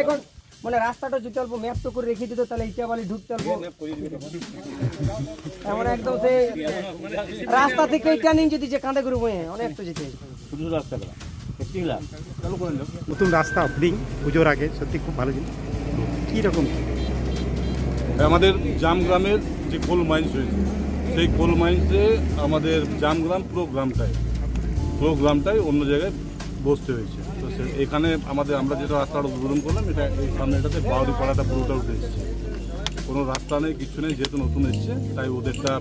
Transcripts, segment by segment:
এখন মানে রাস্তাটা যদি অল্প ম্যাপ তো করে রেখে দিত তাহলে ইটা বালি ঢুকতে অল্প এমন একদম সেই রাস্তা থেকে টার্নিং যদি যে কাঁদে করে বয়ে অনেক তো যেতে শুধু রাস্তাটা নতুন রাস্তা ওপেনিং পুজোর আগে সত্যি খুব ভালো জিনিস। কীরকম আমাদের জামগ্রামের যে কোল মাইন্স রয়েছে সেই কোল মাইন্সে আমাদের জামগ্রাম পুরো গ্রামটাই অন্য জায়গায় বসতে হয়েছে। তো এখানে আমরা যেটা রাস্তাটা উদ্বোধন করলাম এটা এই সামনে এটাতে বাউরি পাড়াটা পুরোটা উঠে এসেছে, কোনো রাস্তা নেই কিছু নেই, যেহেতু নতুন এসছে তাই ওদেরটা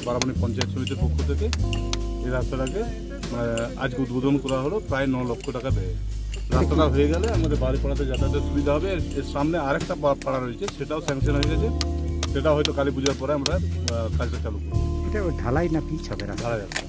বারাবণী পঞ্চায়েত সমিতির পক্ষ থেকে এই রাস্তাটাকে আজকে উদ্বোধন করা হলো প্রায় 9 লক্ষ টাকা ব্যয়। রাস্তাটা হয়ে গেলে আমাদের বাড়ি পাড়াতে যাতায়াতের সুবিধা হবে। এর সামনে আরেকটা পাড়া রয়েছে সেটাও স্যাংশন হয়ে গেছে, সেটা হয়তো কালী পূজার পরে আমরা কাজটা চালু করব। এটা ঢালাই না পিচ হবে রাস্তা? ঢালাই রাস্তা।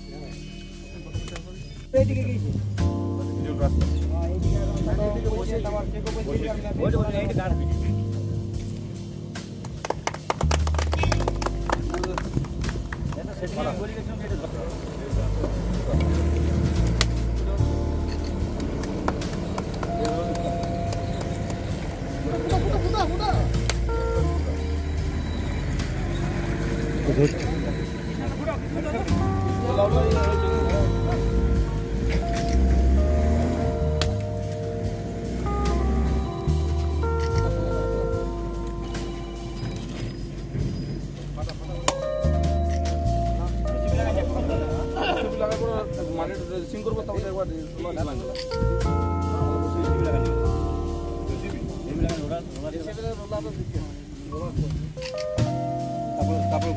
তারপর